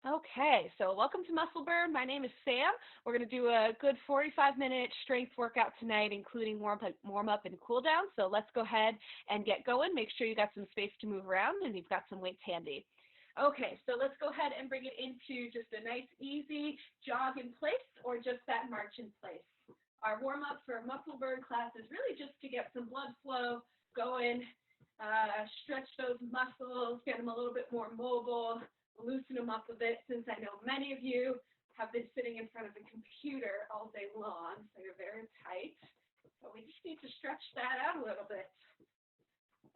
Okay, so welcome to Muscle Burn. My name is Sam. We're going to do a good 45-minute strength workout tonight, including warm up and cool down. So let's go ahead and get going. Make sure you got some space to move around and you've got some weights handy. Okay, so let's go ahead and bring it into just a nice, easy jog in place or just that march in place. Our warm up for a muscle burn class is really just to get some blood flow going, stretch those muscles, get them a little bit more mobile, loosen them up a bit, since I know many of you have been sitting in front of a computer all day long, so you're very tight. So we just need to stretch that out a little bit.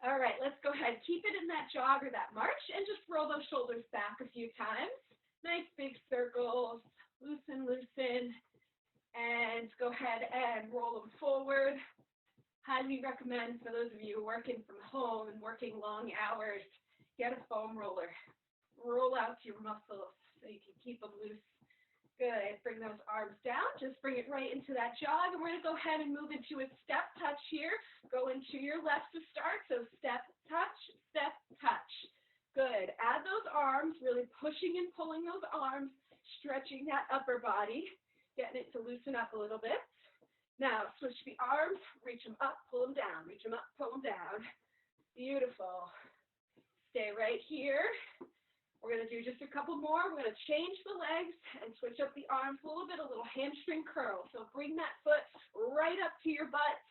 All right, let's go ahead. Keep it in that jog or that march and just roll those shoulders back a few times. Nice big circles, loosen, loosen, and go ahead and roll them forward. Highly recommend for those of you working from home and working long hours, get a foam roller. Roll out your muscles so you can keep them loose. Good. Bring those arms down. Just bring it right into that jog. And we're going to go ahead and move into a step touch here. Go into your left to start. So step, touch. Good. Add those arms, really pushing and pulling those arms, stretching that upper body, getting it to loosen up a little bit. Now, switch the arms, reach them up, pull them down, reach them up, pull them down. Beautiful. Stay right here. We're going to do just a couple more. We're going to change the legs and switch up the arms a little bit, a little hamstring curl. So bring that foot right up to your butt.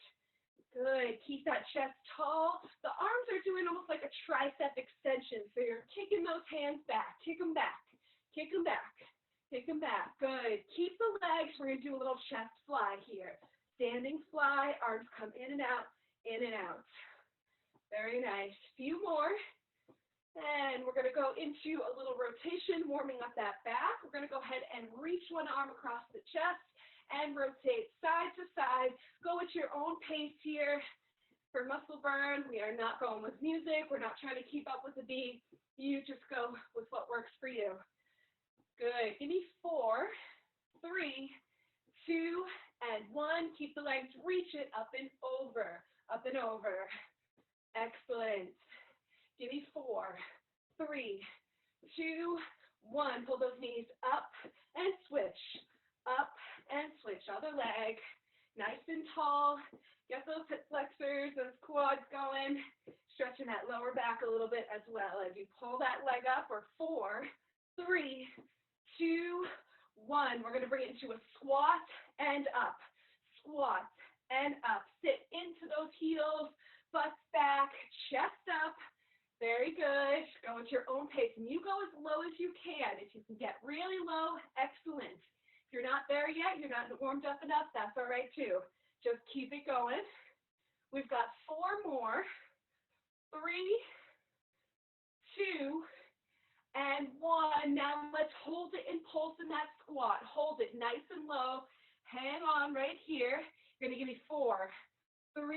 Good. Keep that chest tall. The arms are doing almost like a tricep extension. So you're kicking those hands back. Kick them back. Kick them back. Kick them back. Good. Keep the legs. We're going to do a little chest fly here. Standing fly. Arms come in and out, in and out. Very nice. Few more. And we're going to go into a little rotation, warming up that back. We're going to go ahead and reach one arm across the chest and rotate side to side. Go at your own pace here. For muscle burn, we are not going with music. We're not trying to keep up with the beat. You just go with what works for you. Good. Give me 4, 3, 2, and 1. Keep the legs, reach it up and over, up and over. Excellent. Give me 4, 3, 2, 1. Pull those knees up and switch. Up and switch. Other leg. Nice and tall. Get those hip flexors, those quads going. Stretching that lower back a little bit as well as you pull that leg up. Or 4, 3, 2, 1. We're going to bring it into a squat and up. Squat and up. Sit into those heels. Butts back. Chest up. Very good. Go at your own pace. And you go as low as you can. If you can get really low, excellent. If you're not there yet, you're not warmed up enough, that's all right too. Just keep it going. We've got 4 more. 3, 2, and 1. Now let's hold it and pulse in that squat. Hold it nice and low. Hang on right here. You're going to give me 4, 3,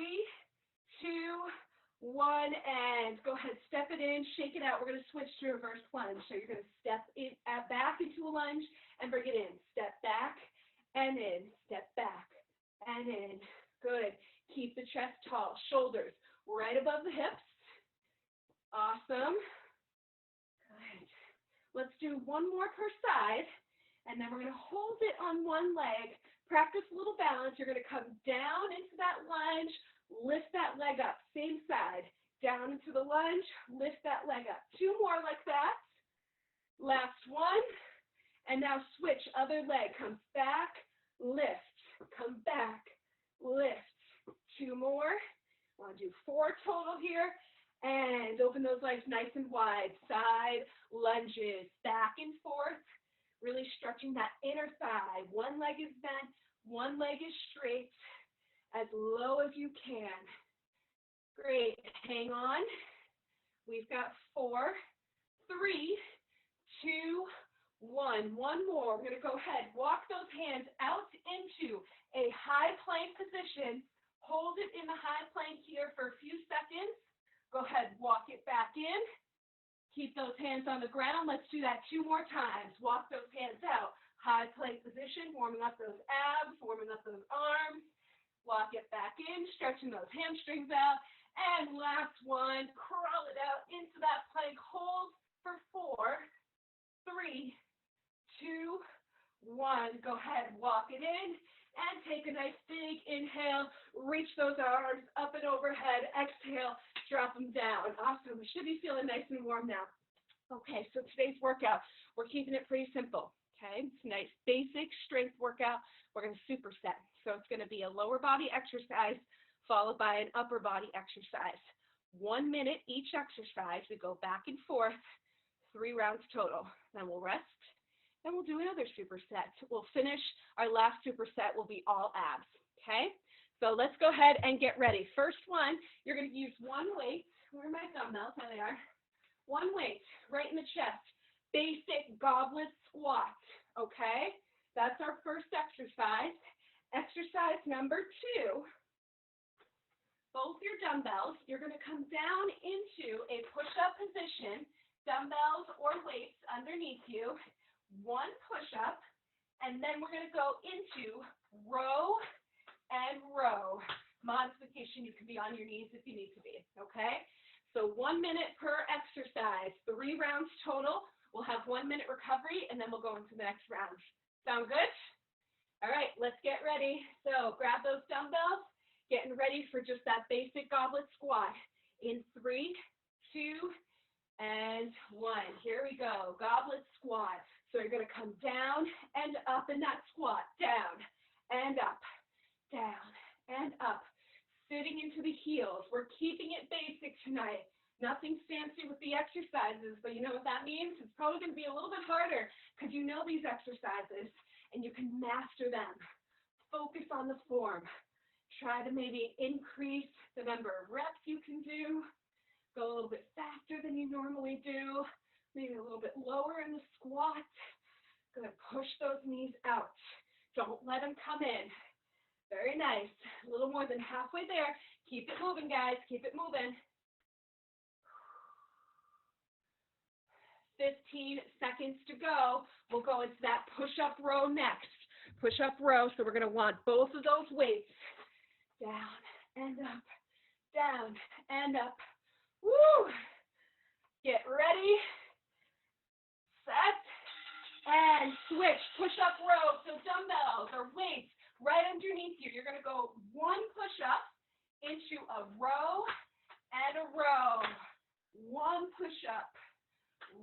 2, 1, and go ahead, step it in, shake it out. We're going to switch to reverse lunge. So you're going to step it back into a lunge and bring it in. Step back and in. Step back and in. Good. Keep the chest tall. Shoulders right above the hips. Awesome. Good. Let's do 1 more per side, and then we're going to hold it on one leg. Practice a little balance. You're going to come down into that lunge. Lift that leg up, same side, down into the lunge, lift that leg up. 2 more like that. Last one, and now switch, other leg, comes back, lift, come back, lift. 2 more. Want to do 4 total here, and open those legs nice and wide. Side lunges, back and forth, really stretching that inner thigh. One leg is bent, one leg is straight. As low as you can. Great. Hang on. We've got 4, 3, 2, 1. 1 more. We're going to go ahead. Walk those hands out into a high plank position. Hold it in the high plank here for a few seconds. Go ahead. Walk it back in. Keep those hands on the ground. Let's do that 2 more times. Walk those hands out. High plank position. Warming up those abs. Warming up those arms. Walk it back in, stretching those hamstrings out. And last one, crawl it out into that plank. Hold for 4, 3, 2, 1. Go ahead, walk it in, and take a nice big inhale. Reach those arms up and overhead. Exhale, drop them down. Awesome. We should be feeling nice and warm now. Okay, so today's workout, we're keeping it pretty simple. Okay, it's a nice basic strength workout. We're going to superset. So it's going to be a lower body exercise followed by an upper body exercise. 1 minute each exercise. We go back and forth, 3 rounds total. Then we'll rest, and we'll do another superset. We'll finish, our last superset will be all abs, okay? So let's go ahead and get ready. First one, you're going to use 1 weight. Where are my dumbbells? There they are. 1 weight right in the chest. Basic goblet squat, okay? That's our first exercise. Exercise number 2. Both your dumbbells, you're going to come down into a push-up position, dumbbells or weights underneath you, 1 push-up, and then we're going to go into row and row. Modification, you can be on your knees if you need to be, okay? So 1 minute per exercise, 3 rounds total. We'll have 1 minute recovery, and then we'll go into the next round. Sound good? All right, let's get ready. So grab those dumbbells. Getting ready for just that basic goblet squat in 3, 2, and 1. Here we go, goblet squat. So you're gonna come down and up in that squat, down and up, down and up, sitting into the heels. We're keeping it basic tonight. Nothing fancy with the exercises, but you know what that means? It's probably gonna be a little bit harder because you know these exercises and you can master them. Focus on the form. Try to maybe increase the number of reps you can do. Go a little bit faster than you normally do. Maybe a little bit lower in the squat. Gonna push those knees out. Don't let them come in. Very nice. A little more than halfway there. Keep it moving, guys. Keep it moving. 15 seconds to go. We'll go into that push-up row next. Push-up row, so we're gonna want both of those weights. Down and up, down and up. Woo! Get ready, set, and switch. Push-up row, so dumbbells or weights right underneath you. You're going to go 1 push-up into a row and a row. 1 push-up,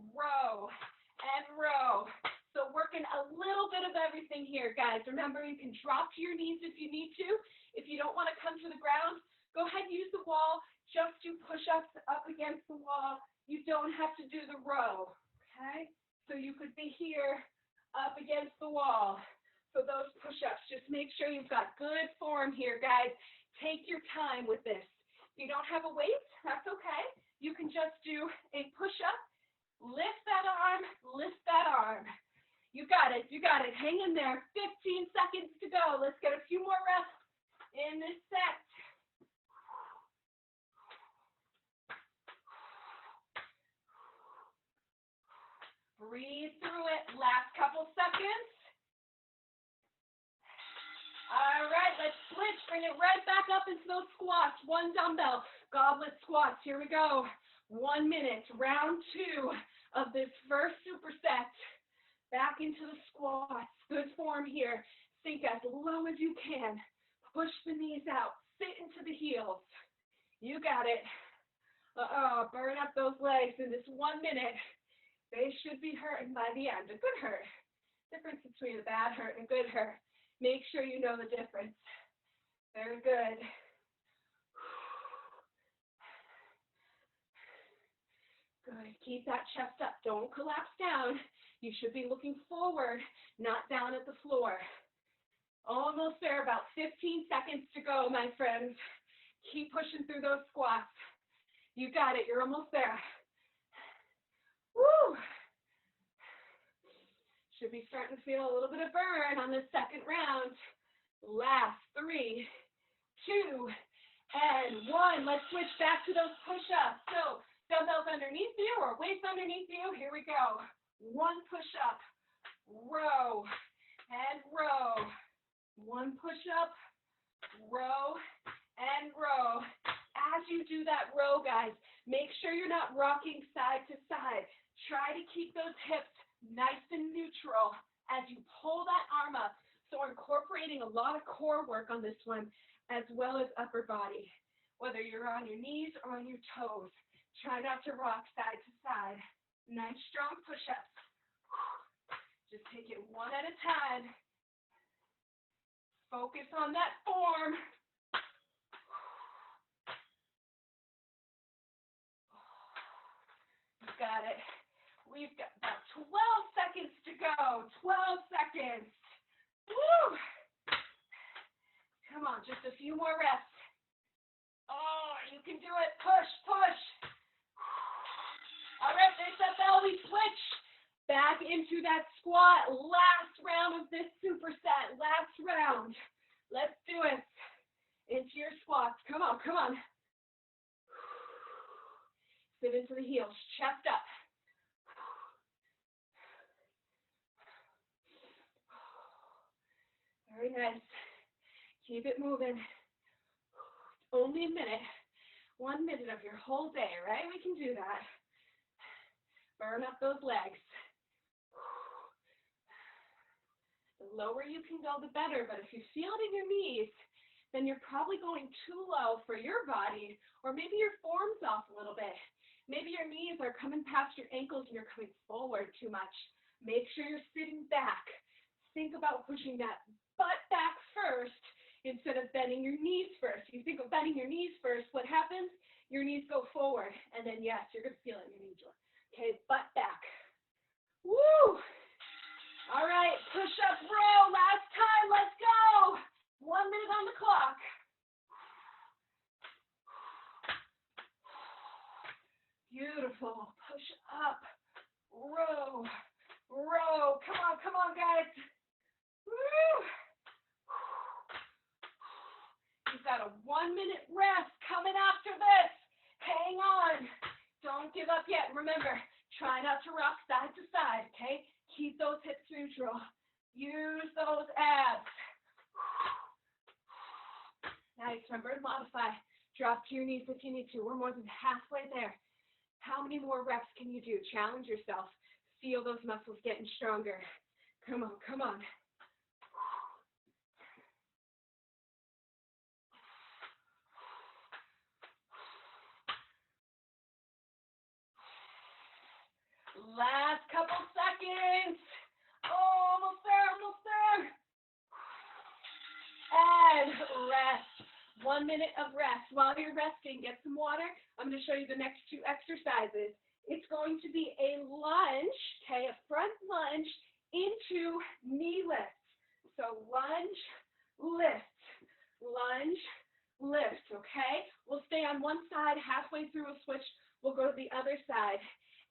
row, and row. So working a little bit of everything here, guys. Remember, you can drop to your knees if you need to. If you don't want to come to the ground, go ahead and use the wall. Just do push-ups up against the wall. You don't have to do the row, okay? So you could be here up against the wall. So those push-ups, just make sure you've got good form here, guys. Take your time with this. If you don't have a weight, that's okay. You can just do a push-up, lift that arm, lift that arm. You got it, you got it. Hang in there. 15 seconds to go. Let's get a few more reps in this set. Breathe through it. Last couple seconds. All right, let's switch. Bring it right back up into those squats. 1 dumbbell, goblet squats. Here we go. 1 minute, round 2 of this first superset. Back into the squats. Good form here. Sink as low as you can. Push the knees out. Sit into the heels. You got it. Burn up those legs in this 1 minute. They should be hurting by the end. A good hurt. Difference between a bad hurt and a good hurt. Make sure you know the difference. Very good. Good. Keep that chest up. Don't collapse down. You should be looking forward, not down at the floor. Almost there, about 15 seconds to go, my friends. Keep pushing through those squats. You got it, you're almost there. Woo! Should be starting to feel a little bit of burn on this second round. Last 3, 2, and 1. Let's switch back to those push-ups. So dumbbells underneath you or weights underneath you. Here we go. 1 push-up, row, and row. 1 push-up, row, and row. As you do that row, guys, make sure you're not rocking side to side. Try to keep those hips nice and neutral. as you pull that arm up. So we're incorporating a lot of core work on this one, as well as upper body. Whether you're on your knees or on your toes, try not to rock side to side. Nice strong push-ups. Just take it one at a time. Focus on that form. You got it. We've got about 12 seconds to go. 12 seconds. Woo! Come on, just a few more reps. Oh, you can do it. Push, push. All right, there's that belly switch. Back into that squat. Last round of this superset. Last round. Let's do it. Into your squats. Come on, come on. Sit into the heels. Chest up. Very nice. Keep it moving. Only a minute. 1 minute of your whole day, right? We can do that. Burn up those legs. The lower you can go, the better. But if you feel it in your knees, then you're probably going too low for your body, or maybe your form's off a little bit. Maybe your knees are coming past your ankles and you're coming forward too much. Make sure you're sitting back. Think about pushing that butt back first instead of bending your knees first. If you think of bending your knees first, what happens? Your knees go forward, and then yes, you're going to feel it in your knee joint. Okay, butt back. Woo! All right, push up row. Last time, let's go. 1 minute on the clock. Beautiful. Push up. Row. Row. Come on, guys. Woo! You've got a 1 minute rest coming after this. Hang on. Don't give up yet. Remember, try not to rock side to side, okay? Keep those hips neutral. Use those abs. Nice. Remember to modify. Drop to your knees if you need to. We're more than halfway there. How many more reps can you do? Challenge yourself. Feel those muscles getting stronger. Come on, come on. Last couple seconds. Oh, almost there, almost there. And rest. 1 minute of rest. While you're resting, get some water. I'm going to show you the next two exercises. It's going to be a lunge, okay, a front lunge into knee lifts. So lunge, lift, lunge, lift, okay? We'll stay on one side. Halfway through, we'll switch. We'll go to the other side.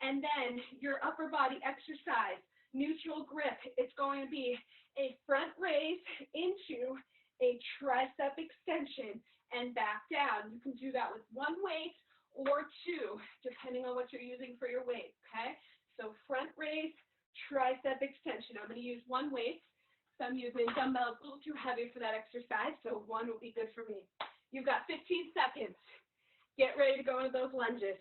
And then your upper body exercise, neutral grip. It's going to be a front raise into a tricep extension and back down. You can do that with one weight or two, depending on what you're using for your weight, okay? So front raise, tricep extension. I'm going to use one weight. So I'm using dumbbells a little too heavy for that exercise, so one will be good for me. You've got 15 seconds. Get ready to go into those lunges.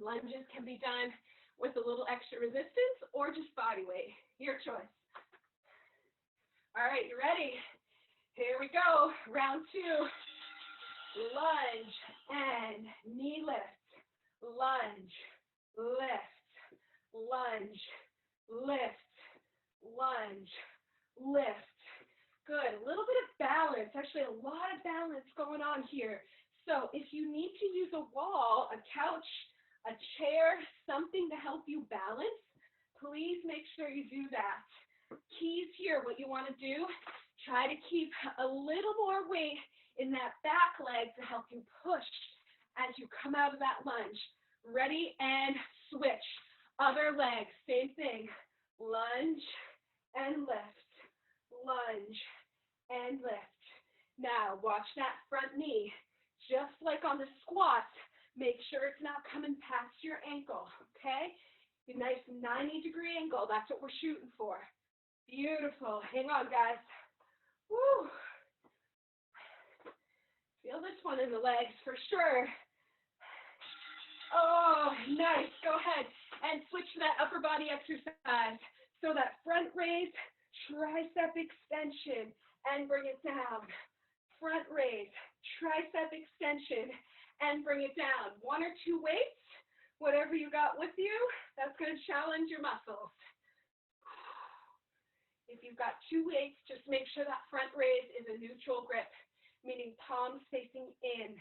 Lunges can be done with a little extra resistance or just body weight. Your choice. All right, you ready? Here we go. Round two. Lunge and knee lift. Lunge, lift, lunge, lift, lunge, lift. Good. A little bit of balance. Actually, a lot of balance going on here. So if you need to use a wall, a couch, a chair, something to help you balance, please make sure you do that. Keys here, what you want to do, try to keep a little more weight in that back leg to help you push as you come out of that lunge. Ready and switch. Other leg, same thing. Lunge and lift. Lunge and lift. Now watch that front knee. Just like on the squat, make sure it's not coming past your ankle, okay? A nice 90-degree angle, that's what we're shooting for. Beautiful. Hang on, guys. Woo. Feel this one in the legs for sure. Oh, nice. Go ahead and switch to that upper body exercise. So that front raise, tricep extension, and bring it down. Front raise, tricep extension, and bring it down. One or two weights, whatever you got with you, that's going to challenge your muscles. If you've got two weights, just make sure that front raise is a neutral grip, meaning palms facing in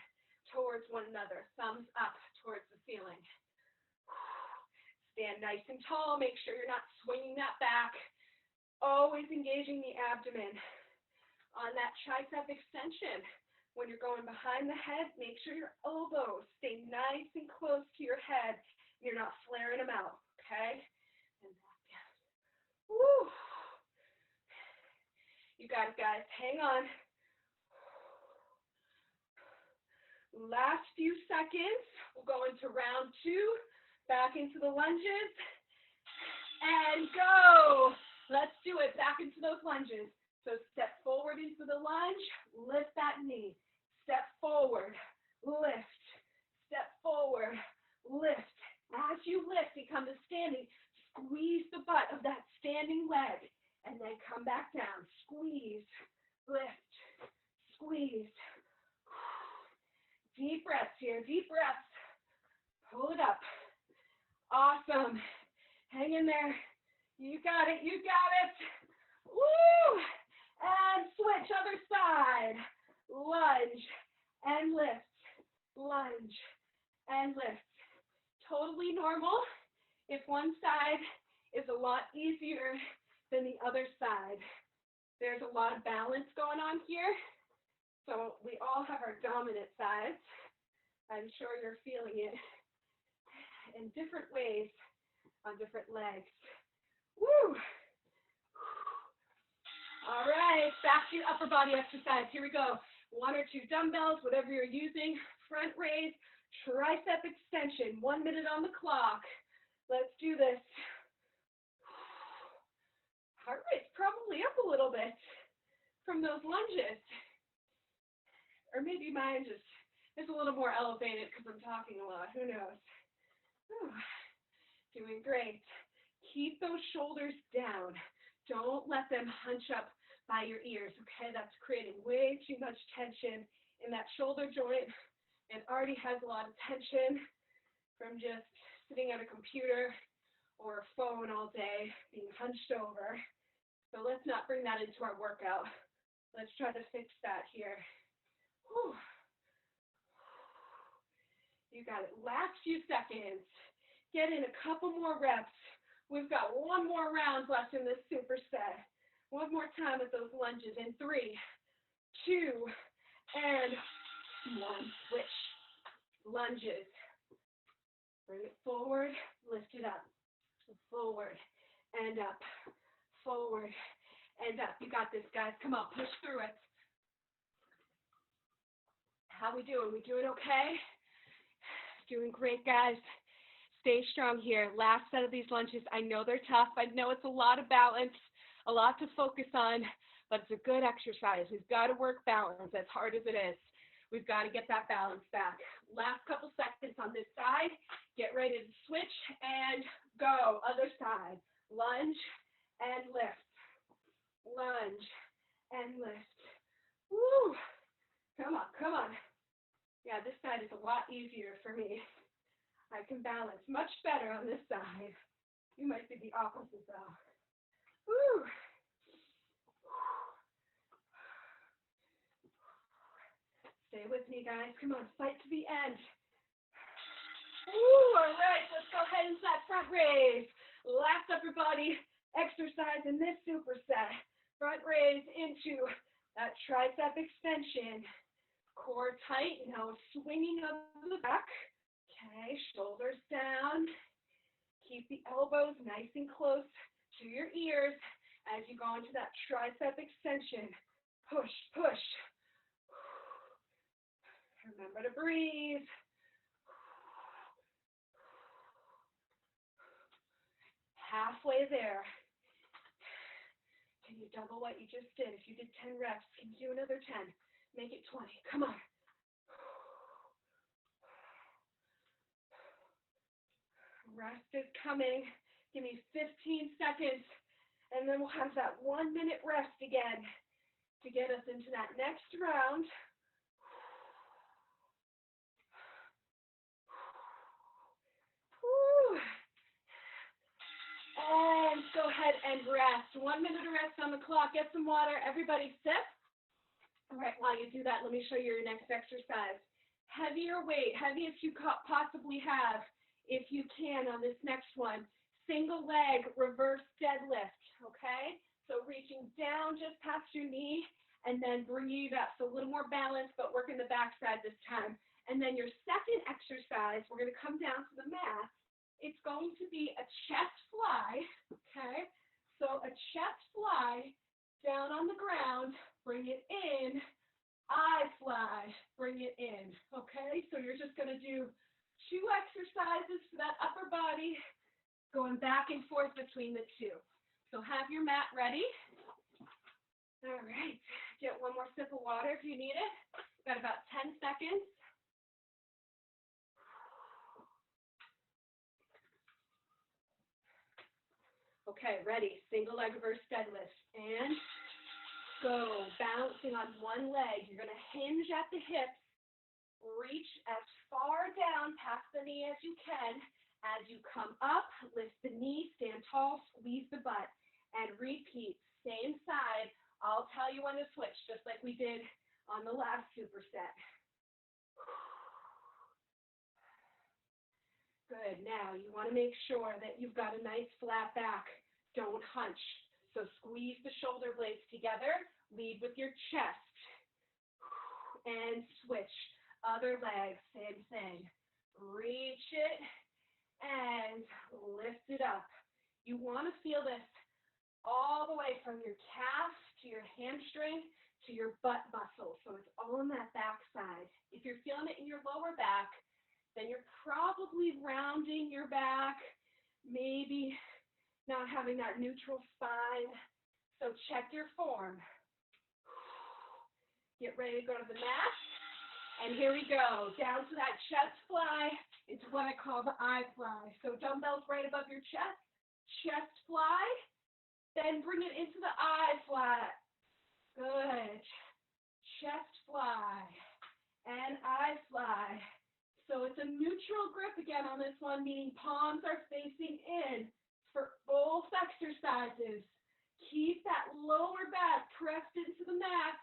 towards one another, thumbs up towards the ceiling. Stand nice and tall. Make sure you're not swinging that back. Always engaging the abdomen. On that tricep extension, when you're going behind the head, make sure your elbows stay nice and close to your head. And you're not flaring them out, okay? And back down. Woo! You got it, guys. Hang on. Last few seconds. We'll go into round two. Back into the lunges. And go. Let's do it. Back into those lunges. So step forward into the lunge. Lift that knee. Step forward. Lift. Step forward. Lift. As you lift and come to standing, squeeze the butt of that standing leg. And then come back down. Squeeze, lift, squeeze. Deep breaths here, deep breaths. Pull it up. Awesome. Hang in there. You got it, you got it. Woo! And switch, other side. Lunge and lift. Lunge and lift. Totally normal if one side is a lot easier than the other side. There's a lot of balance going on here. So we all have our dominant sides. I'm sure you're feeling it in different ways on different legs. Woo! All right, back to your upper body exercise. Here we go. One or two dumbbells, whatever you're using. Front raise, tricep extension. 1 minute on the clock. Let's do this. Heart rate's probably up a little bit from those lunges. Or maybe mine just is a little more elevated because I'm talking a lot. Who knows? Whew. Doing great. Keep those shoulders down. Don't let them hunch up by your ears, okay? That's creating way too much tension in that shoulder joint and already has a lot of tension from just sitting at a computer or a phone all day, being hunched over. So let's not bring that into our workout. Let's try to fix that here. Whew. You got it. Last few seconds. Get in a couple more reps. We've got one more round left in this superset. One more time with those lunges in 3, 2, and 1. Switch. Lunges. Bring it forward. Lift it up. Forward and up, forward and up. You got this, guys. Come on, push through it. How we doing? We doing okay? Doing great, guys. Stay strong here. Last set of these lunges. I know they're tough. I know it's a lot of balance, a lot to focus on, but it's a good exercise. We've got to work balance as hard as it is. We've got to get that balance back. Last couple seconds on this side. Get ready to switch and go. Other side. Lunge and lift. Lunge and lift. Woo! Come on, come on. Yeah, this side is a lot easier for me. I can balance much better on this side. You might be the opposite though. Woo! Stay with me, guys. Come on, fight to the end. Woo! All right, let's go ahead into that front raise. Last upper body exercise in this superset. Front raise into that tricep extension. Core tight, now swinging up the back. Okay, shoulders down. Keep the elbows nice and close to your ears as you go into that tricep extension. Push, push. Remember to breathe. Halfway there. Can you double what you just did? If you did 10 reps, can you do another 10? Make it 20. Come on. Rest is coming. Give me 15 seconds, and then we'll have that 1 minute rest again to get us into that next round. Whew. And go ahead and rest. 1 minute of rest on the clock. Get some water. Everybody sip. All right, while you do that, let me show you your next exercise. Heavier weight, heaviest you possibly have, if you can, on this next one. Single leg reverse deadlift, okay? So reaching down just past your knee and then bringing it up. So a little more balance, but working the backside this time. And then your second exercise, we're going to come down to the mat. It's going to be a chest fly, okay? So a chest fly down on the ground, bring it in, eye fly, bring it in, okay? So you're just going to do 2 exercises for that upper body, going back and forth between the 2. So have your mat ready. All right, get one more sip of water if you need it. Got about 10 seconds. Okay, ready, single leg reverse deadlift, and go, balancing on one leg. You're gonna hinge at the hips, reach as far down past the knee as you can. As you come up, lift the knee, stand tall, squeeze the butt, and repeat, same side. I'll tell you when to switch, just like we did on the last superset. Good, now you wanna make sure that you've got a nice flat back. Don't hunch. So squeeze the shoulder blades together, lead with your chest, and switch. Other leg, same thing. Reach it and lift it up. You want to feel this all the way from your calf to your hamstring to your butt muscle. So it's all on that back side. If you're feeling it in your lower back, then you're probably rounding your back, maybe not having that neutral spine. So check your form. Get ready to go to the mat. And here we go, down to that chest fly. It's what I call the eye fly. So dumbbells right above your chest, chest fly, then bring it into the eye fly. Good. Chest fly and eye fly. So it's a neutral grip again on this one, meaning palms are facing in for both exercises. Keep that lower back pressed into the mat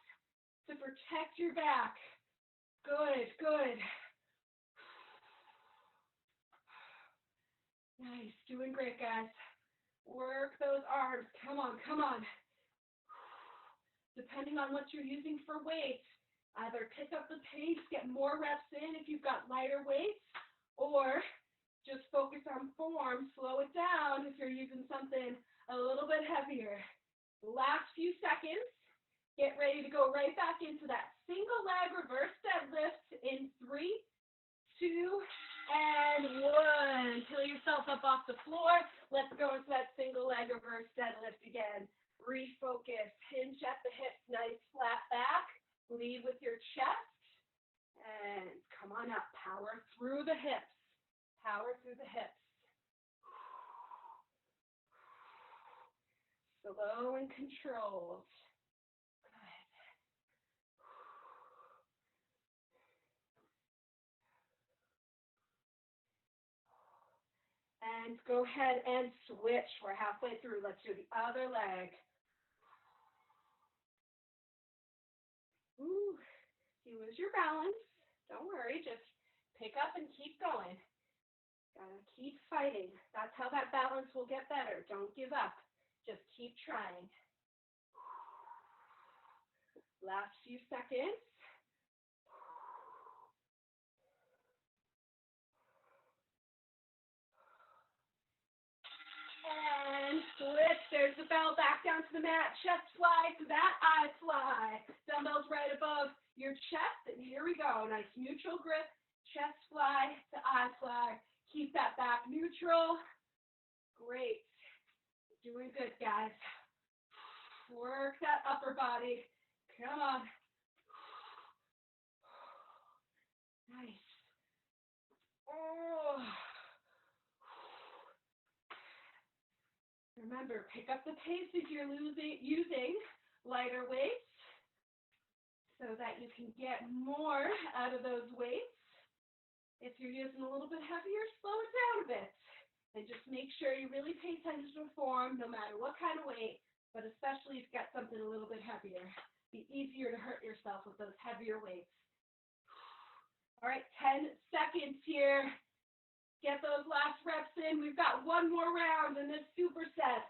to protect your back. Good, good. Nice, doing great, guys. Work those arms. Come on, come on. Depending on what you're using for weight, either pick up the pace, get more reps in if you've got lighter weights, or just focus on form, slow it down if you're using something a little bit heavier. Last few seconds. Get ready to go right back into that single leg reverse deadlift in 3, 2, and 1. Peel yourself up off the floor. Let's go into that single leg reverse deadlift again. Refocus, hinge at the hips, nice flat back. Lead with your chest. And come on up, power through the hips. Power through the hips. Slow and controlled. And go ahead and switch. We're halfway through. Let's do the other leg. Ooh, you lose your balance. Don't worry, just pick up and keep going. Gotta keep fighting. That's how that balance will get better. Don't give up. Just keep trying. Last few seconds. And switch. There's the bell. Back down to the mat. Chest fly to that eye fly. Dumbbells right above your chest. And here we go. Nice neutral grip. Chest fly to eye fly. Keep that back neutral. Great. Doing good, guys. Work that upper body. Come on. Nice. Oh. Remember, pick up the pace if you're using lighter weights so that you can get more out of those weights. If you're using a little bit heavier, slow it down a bit. And just make sure you really pay attention to form, no matter what kind of weight, but especially if you've got something a little bit heavier. Be easier to hurt yourself with those heavier weights. All right, 10 seconds here. Get those last reps in. We've got one more round in this superset.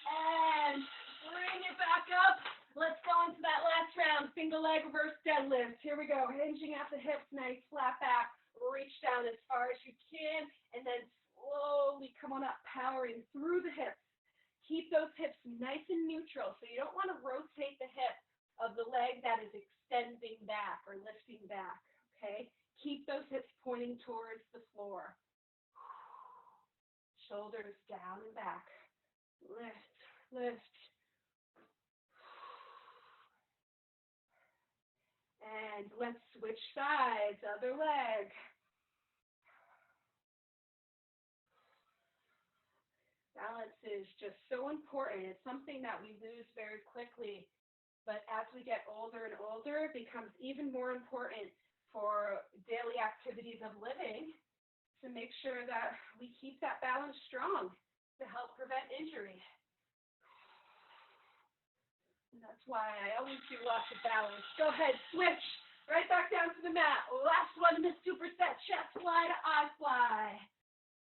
And bring it back up. Let's go into that last round. Single leg reverse deadlift. Here we go. Hinging at the hips, nice flat back. Reach down as far as you can, and then slowly come on up, powering through the hips. Keep those hips nice and neutral, so you don't want to rotate the hip of the leg that is extending back or lifting back, okay? Keep those hips pointing towards the floor. Shoulders down and back. Lift, lift. And let's switch sides, other leg. Balance is just so important. It's something that we lose very quickly. But as we get older and older, it becomes even more important for daily activities of living to make sure that we keep that balance strong to help prevent injury. And that's why I always do lots of balance. Go ahead, switch right back down to the mat. Last one in this superset, chest fly to eye fly.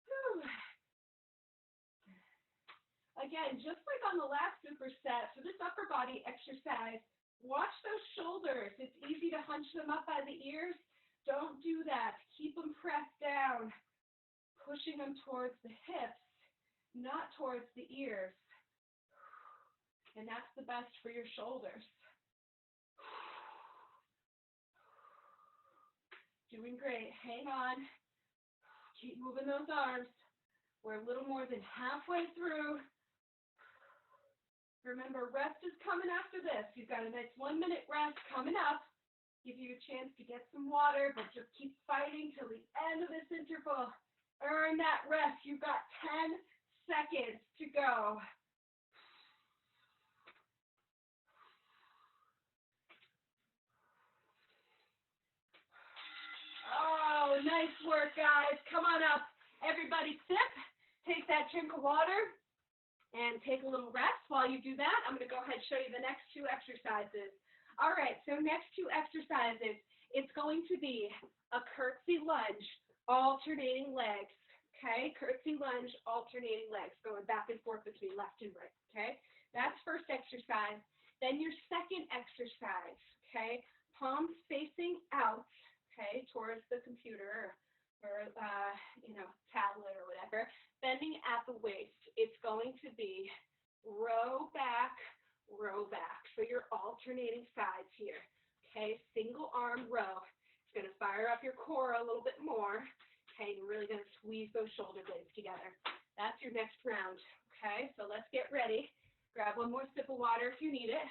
Whew. Again, just like on the last superset, for this upper body exercise, watch those shoulders. It's easy to hunch them up by the ears. Don't do that. Keep them pressed down, pushing them towards the hips, not towards the ears. And that's the best for your shoulders. Doing great. Hang on. Keep moving those arms. We're a little more than halfway through. Remember, rest is coming after this. You've got a nice 1-minute rest coming up. Give you a chance to get some water, but just keep fighting till the end of this interval. Earn that rest. You've got 10 seconds to go. Oh, nice work, guys. Come on up. Everybody sip. Take that drink of water and take a little rest. While you do that, I'm going to go ahead and show you the next two exercises. All right, so next two exercises, it's going to be a curtsy lunge, alternating legs, okay? Curtsy lunge, alternating legs, going back and forth between left and right, okay? That's first exercise. Then your second exercise, okay? Palms facing out, okay, towards the computer or tablet or whatever, bending at the waist. It's going to be row back, so you're alternating sides here, okay? Single arm row. It's going to fire up your core a little bit more, okay? You're really going to squeeze those shoulder blades together. That's your next round, okay? So let's get ready. Grab one more sip of water if you need it.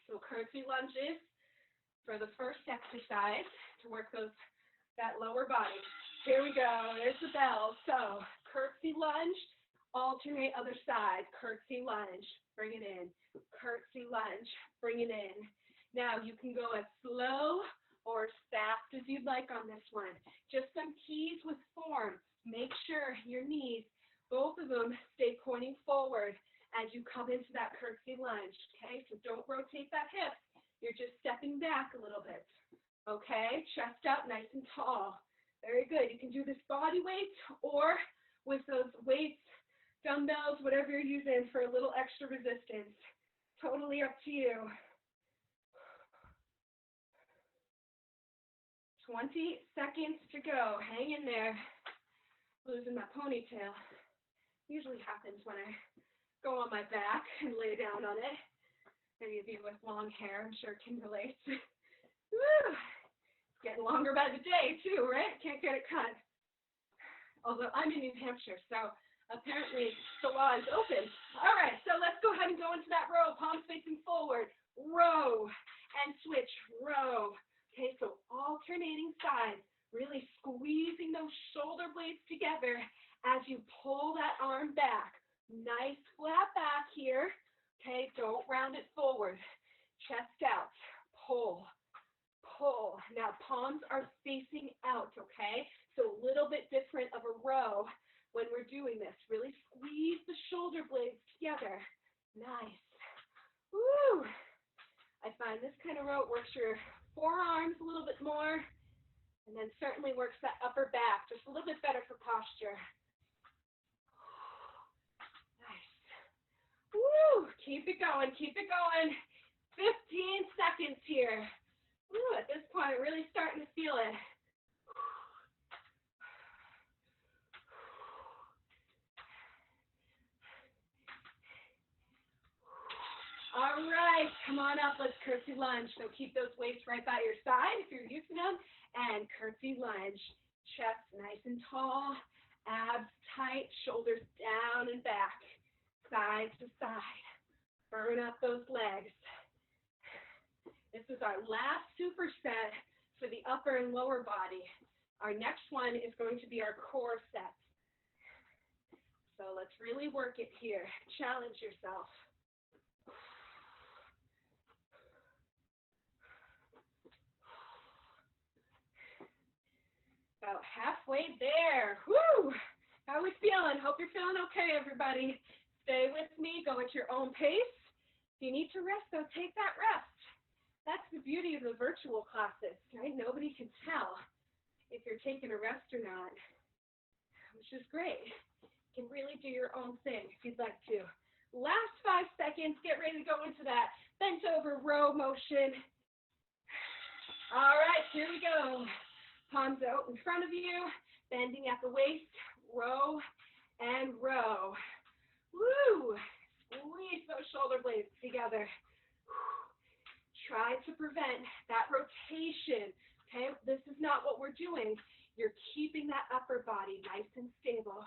So curtsy lunges for the first exercise to work that lower body. Here we go. There's the bell. So curtsy lunge, alternate other side. Curtsy lunge, bring it in. Curtsy lunge, bring it in. Now you can go as slow or as fast as you'd like on this one. Just some keys with form. Make sure your knees, both of them, stay pointing forward as you come into that curtsy lunge, okay? So don't rotate that hip. You're just stepping back a little bit, okay? Chest up, nice and tall. Very good. You can do this body weight or with those weights, dumbbells, whatever you're using for a little extra resistance. Totally up to you. 20 seconds to go. Hang in there. Losing my ponytail. Usually happens when I go on my back and lay down on it. Any of you with long hair, I'm sure, can relate. Woo! It's getting longer by the day, too, right? Can't get it cut. Although I'm in New Hampshire, so apparently the law is open. All right, so let's go ahead and go into that row. Palms facing forward. Row and switch. Row. Okay, so alternating sides. Really squeezing those shoulder blades together as you pull that arm back. Nice flat back here. Okay, don't round it forward. Chest out. Pull, pull. Now palms are facing out, okay? So a little bit different of a row when we're doing this. Really squeeze the shoulder blades together. Nice. Woo! I find this kind of row works your forearms a little bit more, and then certainly works that upper back just a little bit better for posture. Nice. Woo! Keep it going, keep it going. 15 seconds here. Woo, at this point, really starting to feel it. All right, come on up, let's curtsy lunge. So keep those weights right by your side if you're using them, and curtsy lunge. Chest nice and tall, abs tight, shoulders down and back, side to side. Burn up those legs. This is our last superset for the upper and lower body. Our next one is going to be our core set. So let's really work it here. Challenge yourself. About halfway there. Woo! How are we feeling? Hope you're feeling okay, everybody. Stay with me. Go at your own pace. If you need to rest, though, take that rest. That's the beauty of the virtual classes, right? Nobody can tell if you're taking a rest or not, which is great. You can really do your own thing if you'd like to. Last 5 seconds. Get ready to go into that bent over row motion. All right, here we go. Palms out in front of you, bending at the waist, row and row. Woo! Squeeze those shoulder blades together. Try to prevent that rotation, okay? This is not what we're doing. You're keeping that upper body nice and stable.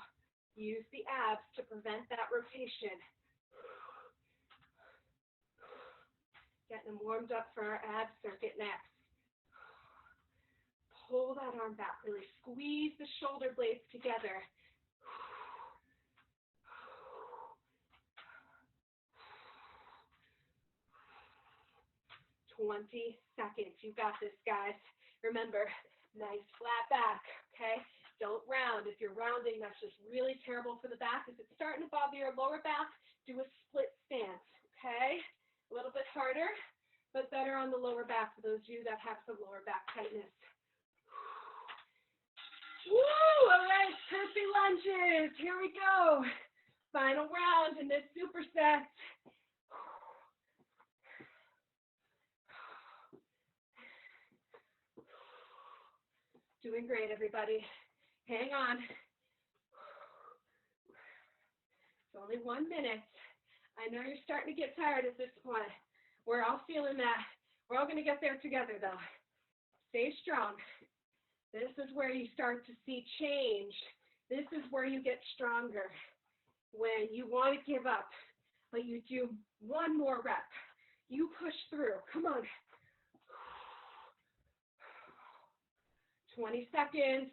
Use the abs to prevent that rotation. Getting them warmed up for our ab circuit next. Pull that arm back, really squeeze the shoulder blades together. 20 seconds. You got this, guys. Remember, nice flat back, okay? Don't round. If you're rounding, that's just really terrible for the back. If it's starting to bother your lower back, do a split stance, okay? A little bit harder, but better on the lower back for those of you that have some lower back tightness. Woo! All right, curtsy lunges. Here we go. Final round in this superset. Doing great, everybody. Hang on. It's only 1 minute. I know you're starting to get tired at this point. We're all feeling that. We're all going to get there together, though. Stay strong. This is where you start to see change. This is where you get stronger. When you want to give up, but you do 1 more rep. You push through. Come on. 20 seconds.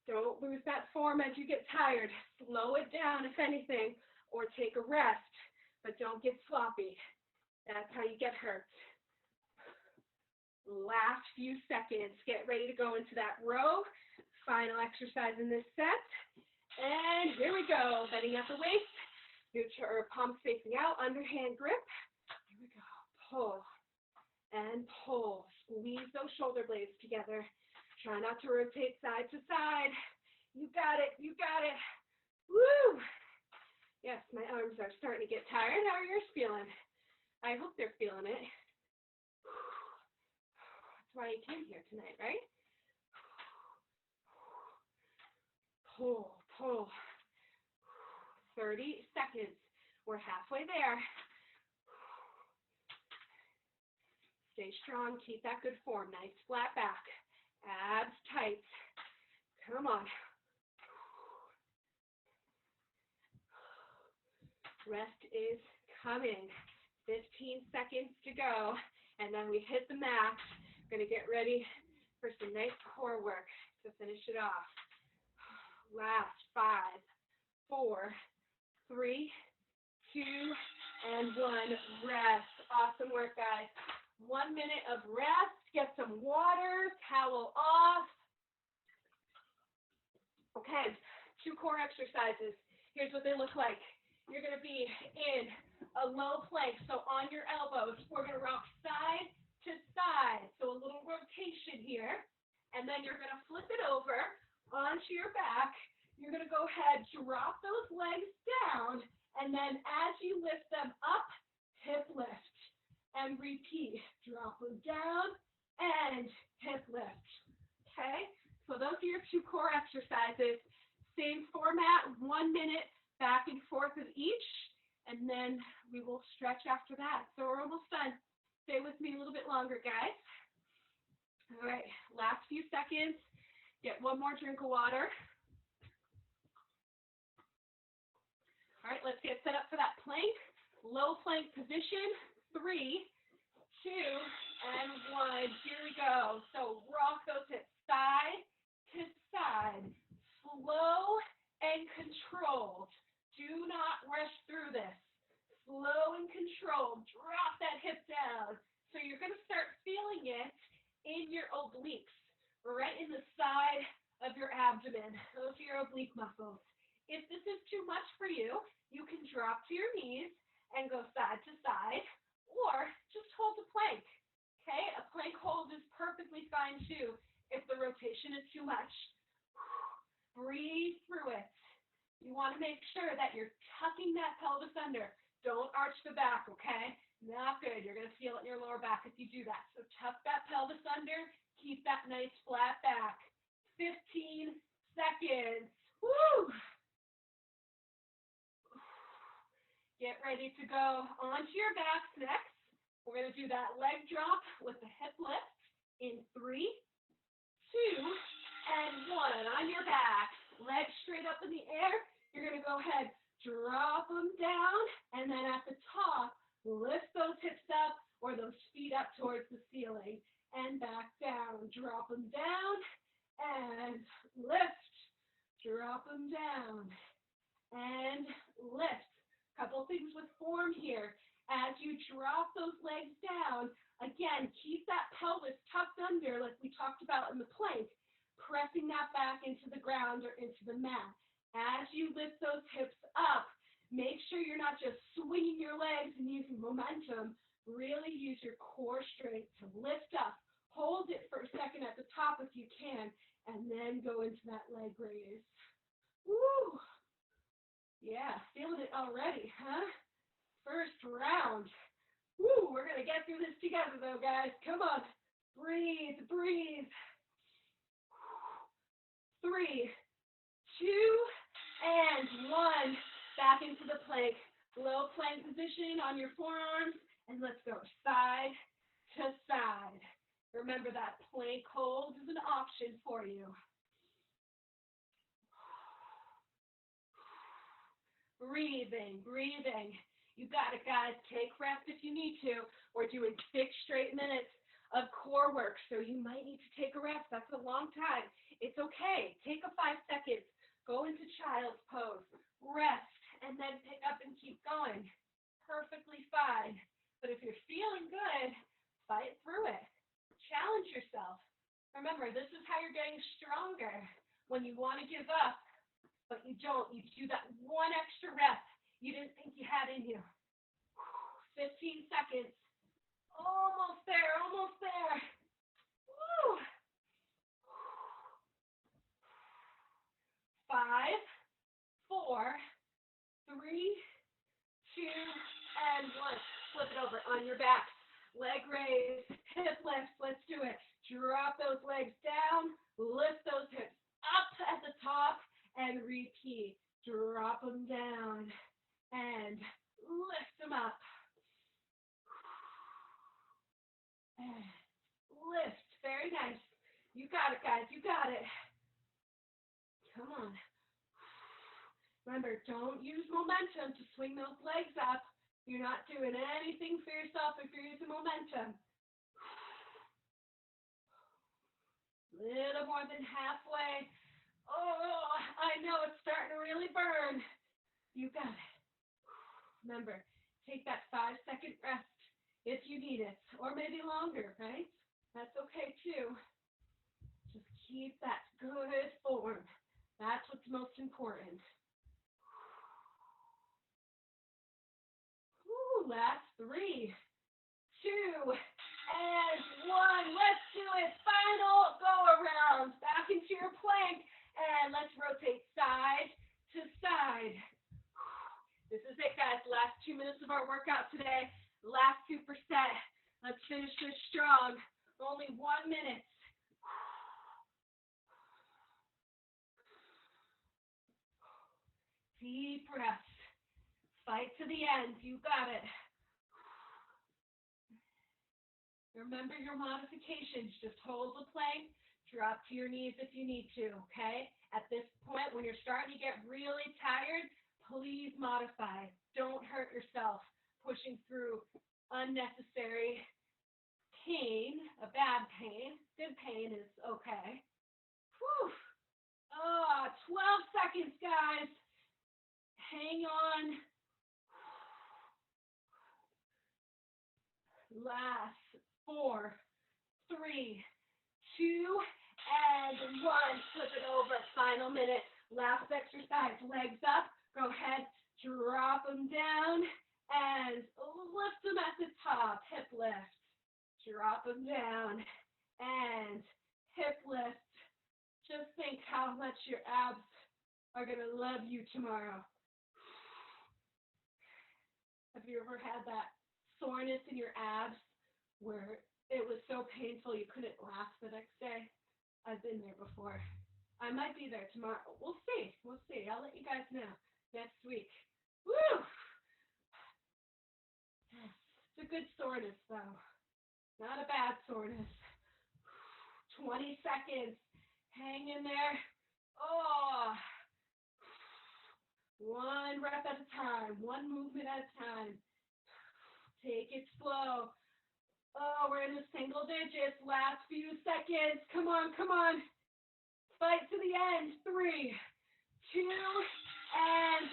Don't lose that form as you get tired. Slow it down, if anything, or take a rest, but don't get sloppy. That's how you get hurt. Last few seconds. Get ready to go into that row. Final exercise in this set. And here we go. Bending at the waist. Your palms facing out. Underhand grip. Here we go. Pull and pull. Squeeze those shoulder blades together. Try not to rotate side to side. You got it. You got it. Woo! Yes, my arms are starting to get tired. How are yours feeling? I hope they're feeling it. Why you came here tonight, right? Pull, pull. 30 seconds. We're halfway there. Stay strong. Keep that good form. Nice flat back. Abs tight. Come on. Rest is coming. 15 seconds to go. And then we hit the mat. Going to get ready for some nice core work to finish it off. Last 5, 4, 3, 2, and 1. Rest. Awesome work, guys. 1 minute of rest. Get some water. Towel off. Okay, 2 core exercises. Here's what they look like. You're going to be in a low plank, so on your elbows. We're going to rock side to side, so a little rotation here. And then you're going to flip it over onto your back. You're going to go ahead, drop those legs down, and then as you lift them up, hip lift. And repeat. Drop them down and hip lift. Okay? So those are your 2 core exercises. Same format, 1 minute back and forth of each, and then we will stretch after that. So we're almost done. Stay with me a little bit longer, guys. All right, last few seconds. Get 1 more drink of water. All right, let's get set up for that plank. Low plank position. 3, 2, and 1. Here we go. So rock those hips side to side. Slow and controlled. Do not rush through this. Slow and controlled. Drop that hip down. So you're going to start feeling it in your obliques, right in the side of your abdomen. Those are your oblique muscles. If this is too much for you, you can drop to your knees and go side to side, or just hold the plank. Okay, a plank hold is perfectly fine too if the rotation is too much. Breathe through it. You want to make sure that you're tucking that pelvis under. Don't arch the back, okay? Not good. You're going to feel it in your lower back if you do that. So tuck that pelvis under. Keep that nice flat back. 15 seconds. Woo! Get ready to go onto your backs next. We're going to do that leg drop with the hip lift in 3, 2, and 1. On your back, legs straight up in the air. You're going to go ahead, drop them down, and then at the top, lift those hips up or those feet up towards the ceiling. And back down. Drop them down and lift. Drop them down and lift. Couple things with form here. As you drop those legs down, again, keep that pelvis tucked under like we talked about in the plank, pressing that back into the ground or into the mat. As you lift those hips up, make sure you're not just swinging your legs and using momentum. Really use your core strength to lift up. Hold it for a second at the top if you can, and then go into that leg raise. Woo! Yeah, feeling it already, huh? First round. Woo, we're going to get through this together, though, guys. Come on. Breathe, breathe. 3, 2, and 1. Back into the plank. Low plank position on your forearms. And let's go side to side. Remember that plank hold is an option for you. Breathing, breathing. You got it, guys. Take rest if you need to. We're doing 6 straight minutes of core work, so you might need to take a rest. That's a long time. It's okay. Take a 5 seconds. Go into child's pose. Rest, and then pick up and keep going. Perfectly fine. But if you're feeling good, fight through it. Challenge yourself. Remember, this is how you're getting stronger. When you want to give up, but you don't. You do that 1 extra rep you didn't think you had in you. 15 seconds. Almost there, almost there. Woo. 5, 4, 3, 2, and 1. Flip it over on your back. Leg raise, hip lift. Let's do it. Drop those legs down. Lift those hips up at the top. And repeat. Drop them down and lift them up. And lift. Very nice. You got it, guys. You got it. Come on. Remember, don't use momentum to swing those legs up. You're not doing anything for yourself if you're using momentum. Little more than halfway. Oh, I know it's starting to really burn. You got it. Remember, take that 5-second rest if you need it, or maybe longer, right? That's okay too. Just keep that good form. That's what's most important. Woo, last 3, 2, and 1. Let's do it. Final go around. Back into your plank, and let's rotate side to side. This is it, guys. Last 2 minutes of our workout today. Last superset. Let's finish this strong. Only 1 minute. Deep breaths. Fight to the end. You got it. Remember your modifications. Just hold the plank. Drop to your knees if you need to, okay? At this point, when you're starting to get really tired, please modify. Don't hurt yourself pushing through unnecessary pain, a bad pain. Good pain is okay. Whew. 12 seconds, guys. Hang on. Last 4, 3, 2, and 1. Flip it over. Final minute. Last exercise. Legs up. Go ahead. Drop them down and lift them at the top. Hip lift. Drop them down and hip lift. Just think how much your abs are going to love you tomorrow. Have you ever had that soreness in your abs where it was so painful you couldn't laugh the next day? I've been there before. I might be there tomorrow. We'll see. We'll see. I'll let you guys know next week. Woo! It's a good soreness, though. Not a bad soreness. 20 seconds. Hang in there. Oh. 1 rep at a time. 1 movement at a time. Take it slow. Oh, we're in the single digits. Last few seconds. Come on, come on. Fight to the end. 3, 2, and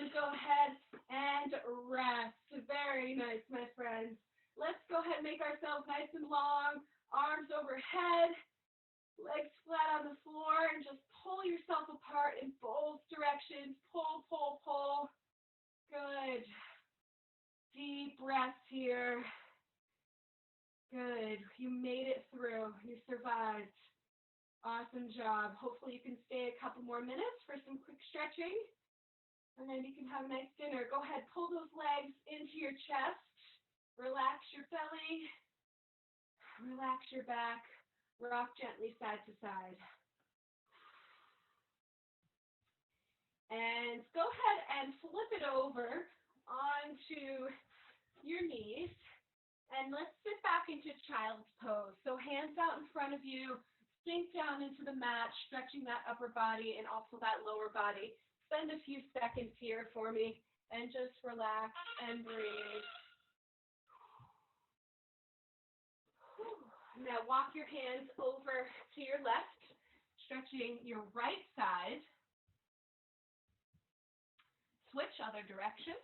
1. Go ahead and rest. Very nice, my friends. Let's go ahead and make ourselves nice and long. Arms overhead. Legs flat on the floor, and just pull yourself apart in both directions. Pull, pull, pull. Good. Deep breaths here. Good. You made it through. You survived. Awesome job. Hopefully you can stay a couple more minutes for some quick stretching, and then you can have a nice dinner. Go ahead, pull those legs into your chest. Relax your belly. Relax your back. Rock gently side to side. And go ahead and flip it over onto your knees. And let's sit back into child's pose. So hands out in front of you. Sink down into the mat, stretching that upper body and also that lower body. Spend a few seconds here for me and just relax and breathe. Now walk your hands over to your left, stretching your right side. Switch other direction.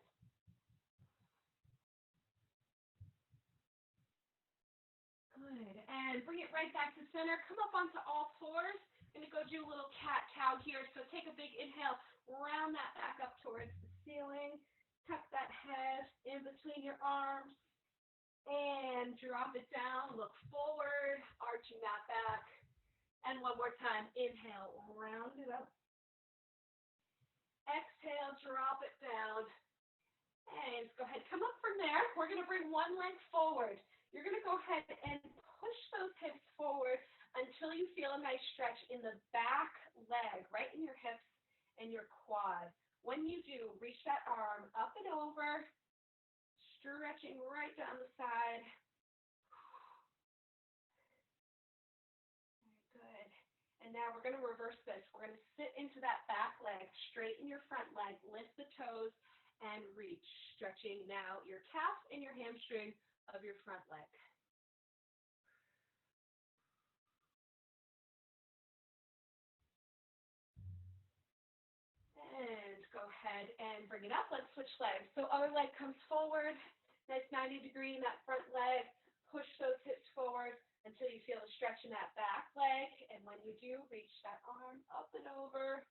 Good. And bring it right back to center. Come up onto all fours. I'm going to go do a little cat-cow here. So take a big inhale. Round that back up towards the ceiling. Tuck that head in between your arms. And drop it down, look forward, arching that back. And one more time, inhale, round it up. Exhale, drop it down. And go ahead, come up from there. We're going to bring one leg forward. You're going to go ahead and push those hips forward until you feel a nice stretch in the back leg, right in your hips and your quad. When you do, reach that arm up and over, stretching right down the side. Good. And now we're going to reverse this. We're going to sit into that back leg, straighten your front leg, lift the toes, and reach. Stretching now your calf and your hamstring of your front leg. ahead and bring it up. Let's switch legs. So other leg comes forward, nice 90 degree in that front leg. Push those hips forward until you feel a stretch in that back leg. And when you do, reach that arm up and over.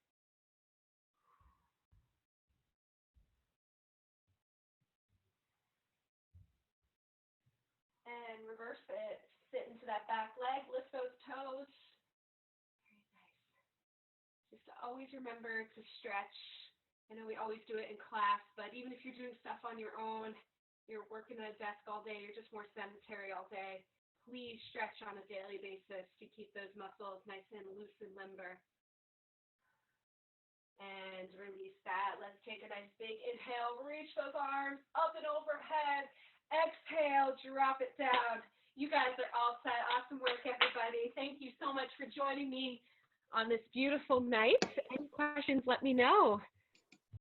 And reverse it. Sit into that back leg. Lift those toes. Very nice. Just to always remember to stretch. I know we always do it in class, but even if you're doing stuff on your own, you're working at a desk all day, you're just more sedentary all day, please stretch on a daily basis to keep those muscles nice and loose and limber. And release that. Let's take a nice big inhale. Reach those arms up and overhead. Exhale, drop it down. You guys are all set. Awesome work, everybody. Thank you so much for joining me on this beautiful night. Any questions, let me know.